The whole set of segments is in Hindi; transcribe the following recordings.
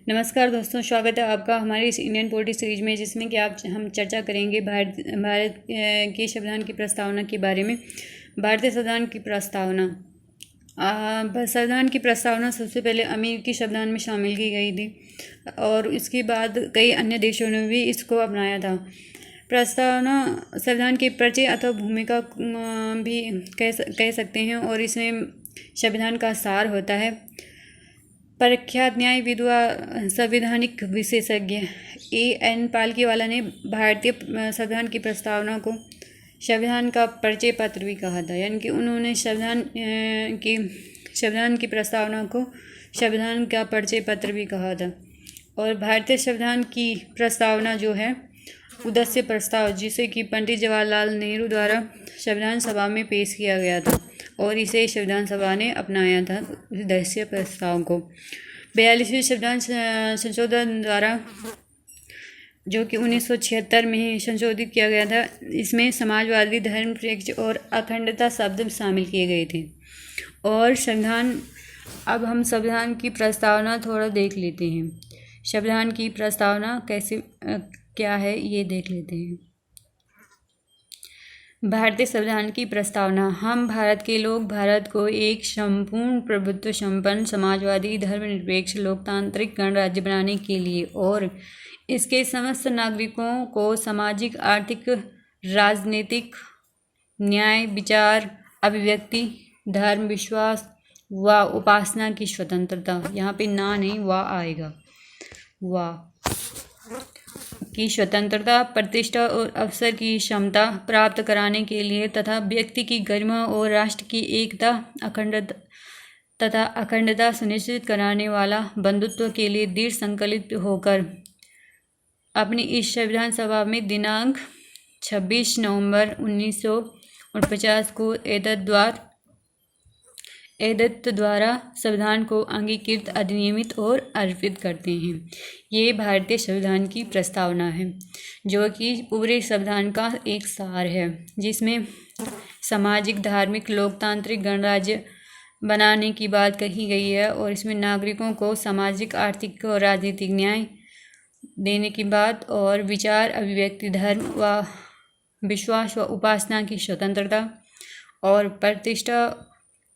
नमस्कार दोस्तों, स्वागत है आपका हमारी इस इंडियन पॉलिटी सीरीज में, जिसमें कि हम चर्चा करेंगे भारत के संविधान की प्रस्तावना के बारे में। भारतीय संविधान की प्रस्तावना संविधान की प्रस्तावना सबसे पहले अमेरिकी संविधान में शामिल की गई थी और इसके बाद कई अन्य देशों ने भी इसको अपनाया था। प्रस्तावना संविधान के परिचय अथवा भूमिका भी कह सकते हैं और इसमें संविधान का सार होता है। प्रख्यात न्यायविद व संवैधानिक विशेषज्ञ A.N. पालकीवाला ने भारतीय संविधान की प्रस्तावना को संविधान का परिचय पत्र भी कहा था, यानी कि उन्होंने संविधान की प्रस्तावना को संविधान का परिचय पत्र भी कहा था। और भारतीय संविधान की प्रस्तावना जो है उद्देश्य प्रस्ताव, जिसे कि पंडित जवाहरलाल नेहरू द्वारा संविधान सभा में पेश किया गया था और इसे संविधान सभा ने अपनाया था उद्देश्य प्रस्ताव को। 42वें संविधान संशोधन द्वारा, जो कि 1976 में संशोधित किया गया था, इसमें समाजवादी, धर्मनिरपेक्ष और अखंडता शब्द शामिल किए गए थे। और अब हम संविधान की प्रस्तावना थोड़ा देख लेते हैं। संविधान की प्रस्तावना क्या है ये देख लेते हैं। भारतीय संविधान की प्रस्तावना। हम भारत के लोग भारत को एक संपूर्ण प्रभुत्व संपन्न समाजवादी, धर्मनिरपेक्ष, लोकतांत्रिक गणराज्य बनाने के लिए और इसके समस्त नागरिकों को सामाजिक, आर्थिक, राजनीतिक, न्याय, विचार, अभिव्यक्ति, धर्म, विश्वास व उपासना की स्वतंत्रता, यहाँ पे ना नहीं वा आएगा, वा की स्वतंत्रता, प्रतिष्ठा और अवसर की क्षमता प्राप्त कराने के लिए तथा व्यक्ति की गरिमा और राष्ट्र की एकता, अखंडता सुनिश्चित कराने वाला बंधुत्व के लिए दृढ़ संकल्पित होकर अपनी इस संविधान सभा में दिनांक 26 नवंबर 1949 को एतद द्वारा संविधान को अंगीकृत, अधिनियमित और अर्पित करते हैं। ये भारतीय संविधान की प्रस्तावना है, जो कि पूरे संविधान का एक सार है, जिसमें सामाजिक, धार्मिक, लोकतांत्रिक गणराज्य बनाने की बात कही गई है और इसमें नागरिकों को सामाजिक, आर्थिक और राजनीतिक न्याय देने की बात और विचार, अभिव्यक्ति, धर्म व विश्वास व उपासना की स्वतंत्रता और प्रतिष्ठा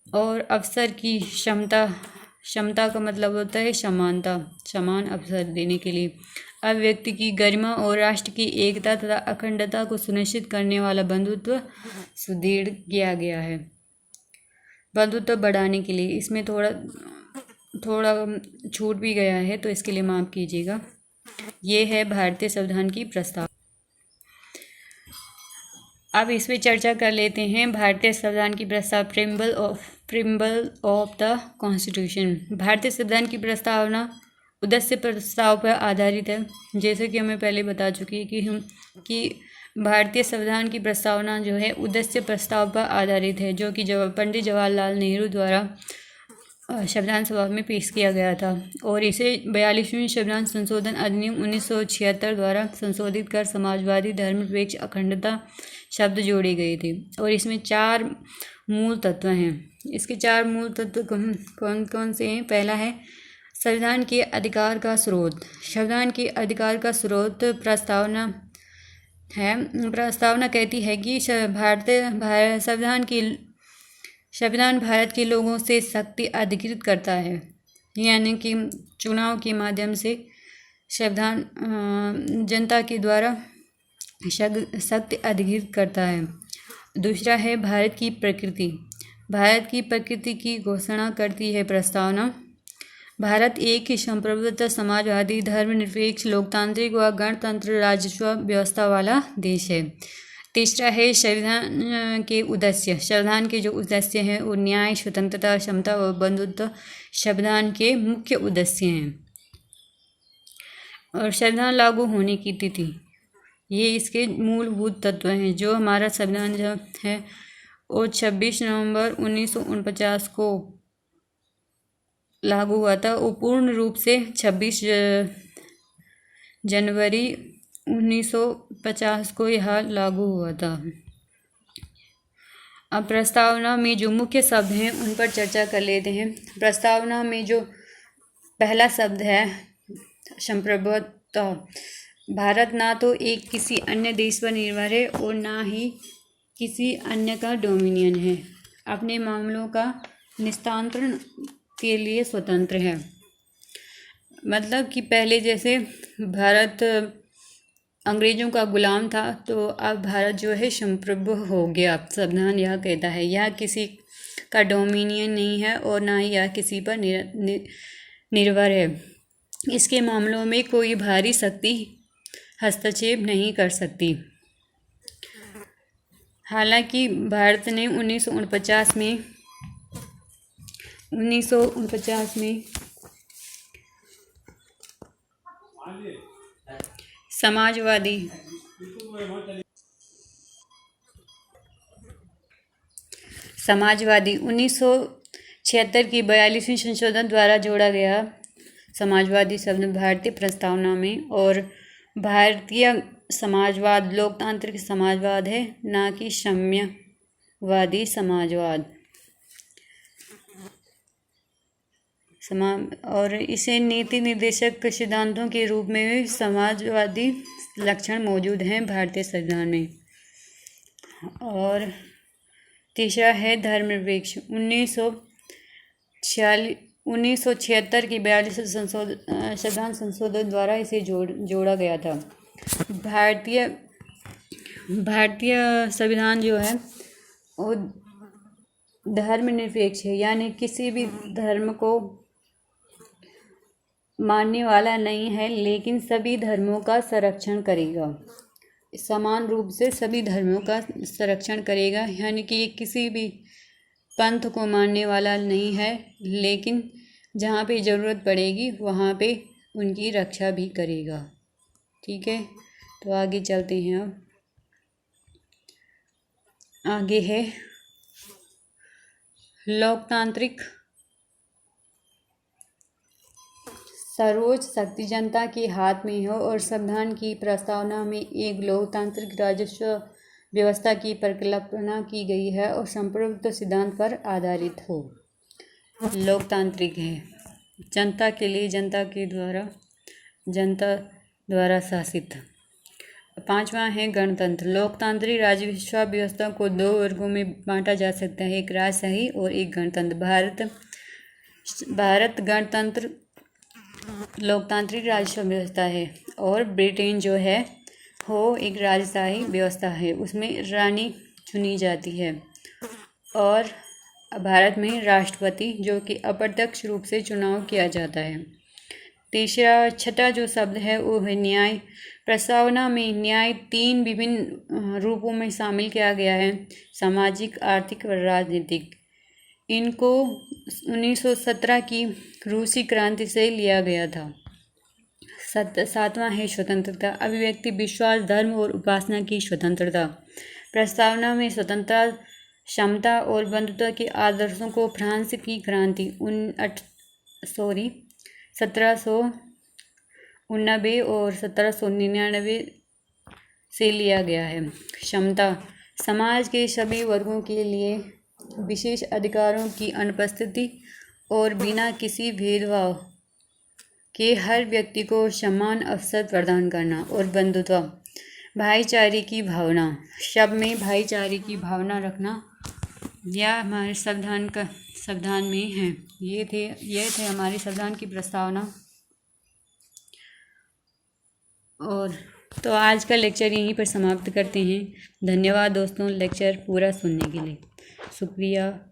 और अवसर की क्षमता का मतलब होता है समानता, समान अवसर देने के लिए, अभिव्यक्ति की गरिमा और राष्ट्र की एकता तथा अखंडता को सुनिश्चित करने वाला बंधुत्व सुदृढ़ किया गया है। बंधुत्व बढ़ाने के लिए इसमें थोड़ा छूट भी गया है, तो इसके लिए माफ़ कीजिएगा। ये है भारतीय संविधान की प्रस्तावना। अब इस पर चर्चा कर लेते हैं। भारतीय संविधान की प्रस्ताव, प्रिम्बल ऑफ द कॉन्स्टिट्यूशन। भारतीय संविधान की प्रस्तावना उद्देश्य प्रस्ताव पर आधारित है। जैसे कि हमें पहले बता चुकी है कि भारतीय संविधान की प्रस्तावना जो है उद्देश्य प्रस्ताव पर आधारित है, जो कि पंडित जवाहरलाल नेहरू द्वारा संविधान सभा में पेश किया गया था और इसे 42वें संविधान संशोधन अधिनियम 1976 द्वारा संशोधित कर समाजवादी, धर्मनिरपेक्ष, अखंडता शब्द जोड़े गए थे। और इसमें 4 मूल तत्व हैं। इसके 4 मूल तत्व कौन कौन से हैं? पहला है संविधान के अधिकार का स्रोत। संविधान के अधिकार का स्रोत प्रस्तावना है। प्रस्तावना कहती है कि संविधान भारत के लोगों से शक्ति अधिकृत करता है, यानी कि चुनाव के माध्यम से संविधान जनता के द्वारा शक्ति अधिकृत करता है। दूसरा है भारत की प्रकृति। भारत की प्रकृति की घोषणा करती है प्रस्तावना। भारत एक ही संप्रभुत्व, समाजवादी, धर्मनिरपेक्ष, लोकतांत्रिक व गणतंत्र राजस्व व्यवस्था वाला देश है। तीसरा है संविधान के उद्देश्य। संविधान के जो उद्देश्य हैं वो न्याय, स्वतंत्रता, समता व बंधुत्व संविधान के मुख्य उद्देश्य हैं। और संविधान लागू होने की तिथि, ये इसके मूलभूत तत्व हैं। जो हमारा संविधान जो है वो 26 नवंबर 1949 को लागू हुआ था। वो पूर्ण रूप से 26 जनवरी 1950 को यह लागू हुआ था। अब प्रस्तावना में जो मुख्य शब्द हैं उन पर चर्चा कर लेते हैं। प्रस्तावना में जो पहला शब्द है संप्रभुत्व। भारत ना तो एक किसी अन्य देश पर निर्भर है और ना ही किसी अन्य का डोमिनियन है। अपने मामलों का निस्तारण के लिए स्वतंत्र है। मतलब कि पहले जैसे भारत अंग्रेजों का गुलाम था, तो अब भारत जो है संप्रभु हो गया। संविधान यह कहता है यह किसी का डोमिनियन नहीं है और ना ही यह किसी पर निर्भर है। इसके मामलों में कोई बाहरी शक्ति हस्तक्षेप नहीं कर सकती। हालांकि भारत ने 1949 में समाजवादी 1976 की 42वीं संशोधन द्वारा जोड़ा गया समाजवादी शब्द भारतीय प्रस्तावना में। और भारतीय समाजवाद लोकतांत्रिक समाजवाद है, ना कि साम्यवादी समाजवाद। और इसे नीति निर्देशक सिद्धांतों के रूप में भी समाजवादी लक्षण मौजूद हैं भारतीय संविधान में। और तीसरा है धर्मनिरपेक्ष। 1976 की 42 संविधान संशोधन द्वारा इसे जोड़ा गया था। भारतीय संविधान जो है वो धर्मनिरपेक्ष है, यानी किसी भी धर्म को मानने वाला नहीं है, लेकिन सभी धर्मों का संरक्षण करेगा। समान रूप से सभी धर्मों का संरक्षण करेगा, यानी कि किसी भी पंथ को मानने वाला नहीं है, लेकिन जहाँ पे ज़रूरत पड़ेगी वहाँ पे उनकी रक्षा भी करेगा। ठीक है, तो आगे चलते हैं। अब आगे है लोकतांत्रिक। सर्वोच्च शक्ति जनता के हाथ में हो और संविधान की प्रस्तावना में एक लोकतांत्रिक राजस्व व्यवस्था की परिकल्पना की गई है और संप्रभुत्व सिद्धांत पर आधारित हो। लोकतांत्रिक है, जनता के लिए, जनता द्वारा शासित। पांचवा है गणतंत्र। लोकतांत्रिक राजस्व व्यवस्था को दो वर्गों में बांटा जा सकता है, एक राजशाही और एक गणतंत्र। भारत गणतंत्र लोकतांत्रिक राजस्व व्यवस्था है और ब्रिटेन जो है वो एक राजशाही व्यवस्था है, उसमें रानी चुनी जाती है। और भारत में राष्ट्रपति जो कि अप्रत्यक्ष रूप से चुनाव किया जाता है। छठा जो शब्द है वो है न्याय। प्रस्तावना में न्याय 3 विभिन्न रूपों में शामिल किया गया है, सामाजिक, आर्थिक और राजनीतिक। इनको 1917 की रूसी क्रांति से लिया गया था। सातवां है स्वतंत्रता। अभिव्यक्ति, विश्वास, धर्म और उपासना की स्वतंत्रता। प्रस्तावना में स्वतंत्रता, समता और बंधुत्व के आदर्शों को फ्रांस की क्रांति 1789 और 1799 से लिया गया है। समता, समाज के सभी वर्गों के लिए विशेष अधिकारों की अनुपस्थिति और बिना किसी भेदभाव के हर व्यक्ति को समान अवसर प्रदान करना। और बंधुत्व, भाईचारे की भावना, सब में भाईचारे की भावना रखना, यह हमारे संविधान में है। ये थे हमारे संविधान की प्रस्तावना। और तो आज का लेक्चर यहीं पर समाप्त करते हैं। धन्यवाद दोस्तों लेक्चर पूरा सुनने के लिए। शुक्रिया।